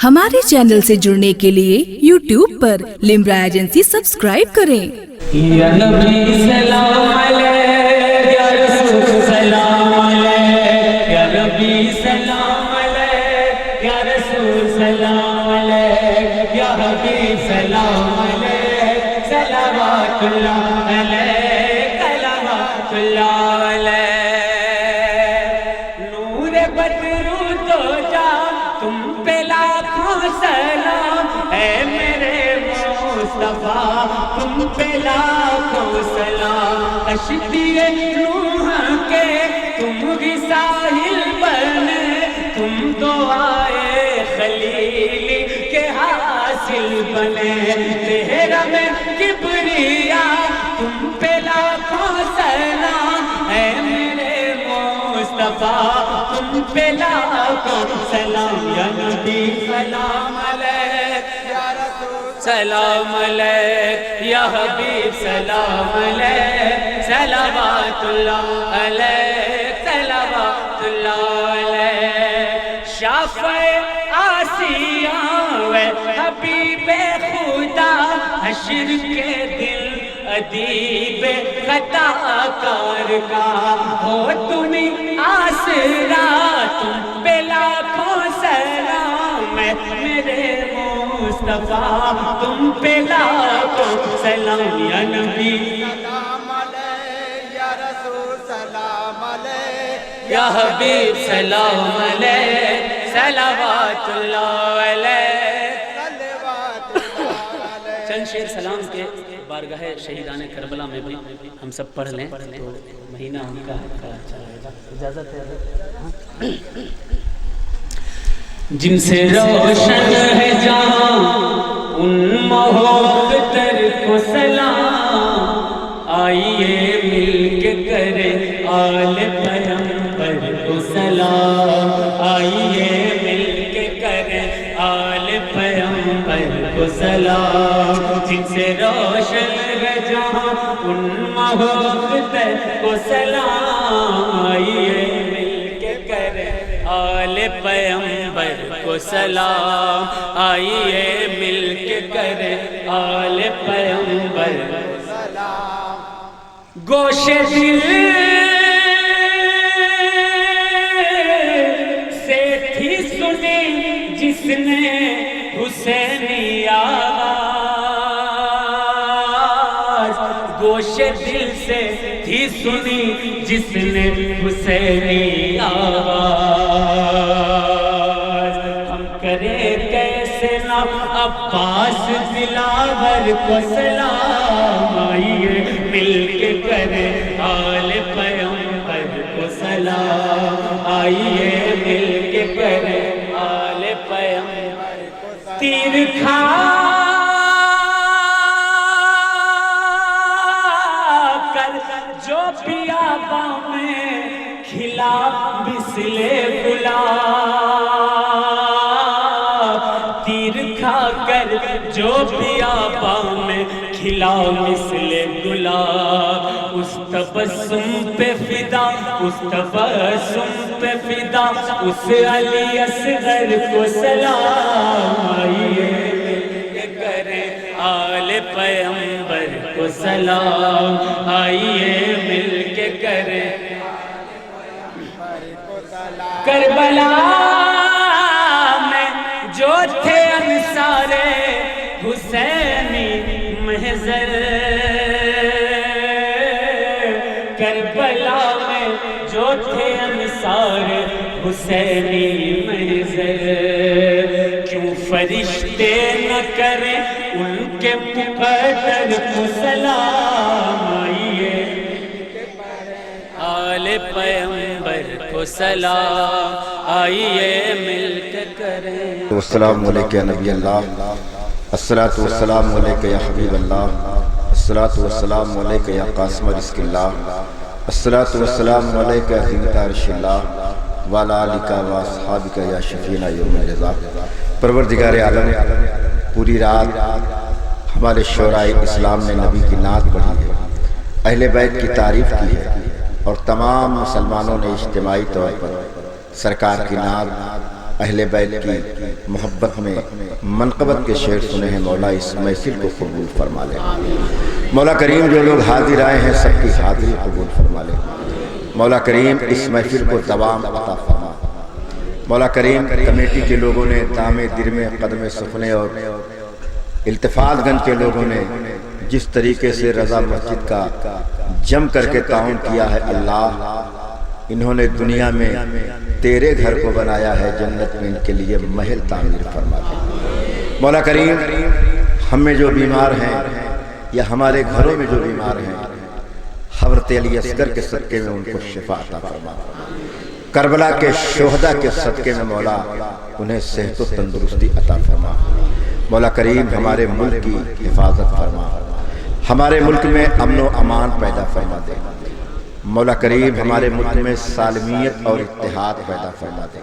हमारे चैनल से जुड़ने के लिए YouTube पर लिम्रा एजेंसी सब्सक्राइब करें। या नबी सलाम अलैह, या रसूल सलाम अलैह, या नबी सलाम अलैह, या रसूल सलाम अलैह, या हबीब सलाम अलैह, सलावतुल्लाह अलैह, कलावतुल्लाह अलैह। नूर बदरू तो जा तुम पे लाखों सलाम है मेरे मुस्तफा, तुम पे लाखों सलाम। कश्ती-ए नूह के तुम भी साहिल बने, तुम तो आए खलीली के हासिल बने। तेरा में किबरिया तुम पे लाखों सलाम है मेरे मुस्तफा, तुम पे लाखों सलाम। या नबी सलाम अलैह, या रसूल सलाम अलैह, या हबीब सलाम अलैह, सलावतुल्लाह अलैह, सलावतुल्लाह अलैह। शाफ़े आसिया व हबीबे खुदा, हश्र के दिन अदीब खता कार का हो तुम्हें आसरा, तुम पे लाखों सलाम है मेरे मुस्तफा, तुम पे लाखों सलाम। या नबी सलाम अलैह, या रसूल सलाम अलैह, या हबीब सलाम अलैह, सलावतुल्लाह अलैह। चंद शेर सलाम के बारगाह शहीदान करबला में भी हम सब पढ़ लें तो महीना उनका अच्छा रहेगा। इजाजत है? जिनसे रोशन है जहां उन मोहब्बतर को सलाम, आइए मिलके करें आल पैगंबर को सलाम, आइए मिलके करें आल पैगंबर को सलाम। जिनसे रोशन है जहां उन मोहब्बतर को सलाम, आइए मिलके करें आल पैगंबर को सलाम, आइए मिलके करें आल पैगंबर को सलाम। गोशे दिल से थी सुनी जिसने हुसैनी आवाज़, गोशे दिल से थी सुनी जिसने हुसैनी आवाज़। हम करें कैसे ना अब्बास दिलावर को सलाम, आइए मिलके करें आल पैगंबर को सलाम, आइए मिलके करें आल पैगंबर को सलाम। तीर खा कर जो पियाबा में खिला बिस्ले गुलाब, तीर खा कर जो पियाबा में खिला मिसले गुलाब। उस तबस्सुम पे फिदा, उस तबस्सुम पे फिदा, उस अली असगर को सलाम, आइए मिलके करें आल पैगंबर को सलाम, आइए मिलके करें। करबला में जो थे अंसारे हुसैनी महज़र, करबला में जो थे अंसार हुसैनी महज़र, क्यों फरिश्ते न करें उनके मुक़द्दर को सलाम, आइए आल पैगंबर को सलाम, आइए मिलकर करें। अस्सलामु अलैका या नबी अल्लाह, अस्सलातु वस्सलामु अलैका या हबीब अल्लाह, अस्सलातु वस्सलामु अलैका या कासिम रिज़्क़िल्लाह, अस्सलातु वस्सलामु अलैका या ज़ीनत अर्शिल्लाह, व अला आलिका व अस्हाबिका या शफ़ीना यौमिल जज़ा। परवरदिगार आलम, पूरी रात हमारे शोराए इस्लाम ने नबी की नात पढ़ी है, अहले बैत की तारीफ़ की है और तमाम मुसलमानों ने इज्तिमाई तौर पर सरकार की नात اہل بیت کی محبت میں منقبت کے شعر سنے ہیں، مولا اس محفل کو قبول فرما لے۔ مولا کریم جو لوگ حاضر آئے ہیں سب کی حاضری قبول فرما لے۔ مولا کریم اس محفل کو دوام عطا فرما۔ مولا کریم کمیٹی کے لوگوں نے دامے درمے قدم سخنے اور التفات گنج کے لوگوں نے جس طریقے سے رضا مسجد کا جم کر کے تعاون کیا ہے، اللہ انہوں نے دنیا میں تیرے گھر کو بنایا ہے، جنت میں ان کے لیے محل تعمیر فرما دے۔ مولا کریم ہم میں جو بیمار ہیں یا ہمارے گھروں میں جو بیمار ہیں، حضرت علی اصغر کے صدقے میں ان کو شفا عطا فرما۔ کربلا کے شہداء کے صدقے میں مولا انہیں صحت و تندرستی عطا فرما۔ مولا کریم ہمارے ملک کی حفاظت فرما، ہمارے ملک میں امن و امان پیدا فرما دے۔ مولا کریم ہمارے ملک میں سالمیت اور اتحاد پیدا فرما دے۔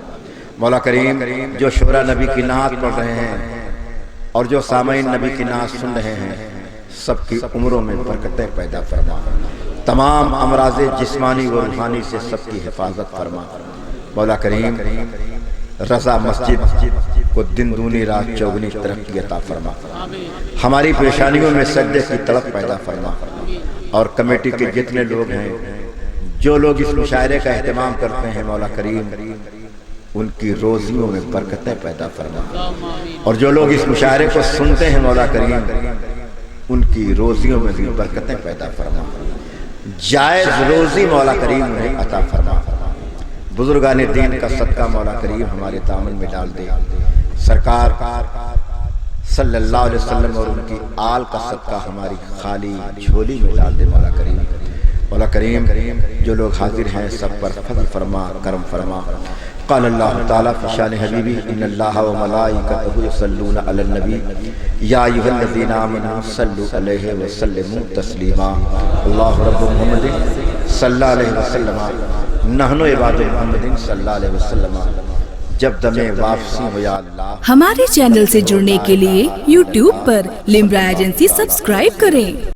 مولا کریم جو شعراء نبی کی نعت پڑھ رہے ہیں اور جو سامعین نبی کی نعت سن رہے ہیں، سب کی عمروں میں برکتیں پیدا فرما، تمام امراض جسمانی و روحانی سے سب کی حفاظت فرما۔ مولا کریم رضا مسجد کو دن دونی رات چوگنی ترقی عطا فرما، ہماری پیشانیوں میں سجدے کی تڑپ پیدا فرما، اور کمیٹی کے جتنے لوگ ہیں جو لوگ اس مشاعرے کا اہتمام کرتے ہیں، مولا کریم ان کی روزیوں میں برکتیں پیدا فرما، اور جو لوگ اس مشاعرے کو سنتے ہیں مولا کریم ان کی روزیوں میں بھی برکتیں پیدا فرما، جائز روزی مولا کریم انہیں عطا فرما۔ بزرگان دین کا صدقہ مولا کریم ہمارے دامن میں ڈال دے، سرکار صلی اللہ علیہ وسلم اور ان کی آل کا صدقہ ہماری خالی جھولی میں ڈال دے مولا کریم۔ مولا کریم جو لوگ حاضر ہیں سب پر فضل فرما، کرم فرما۔ قال اللہ تعالیٰ فی شان حبیبی ان اللہ و ملائکتہ یصلون علی النبی یا ایھا الذین آمنوا صلوا علیہ وسلموا تسلیما۔ اللہ رب محمد صلی اللہ علیہ وسلم نحن عباد محمد صلی اللہ علیہ وسلم جب دم واپسی ہو یا اللہ۔ ہمارے چینل سے جڑنے کے لیے YouTube پر لمبرا ایجنسی سبسکرائب کریں۔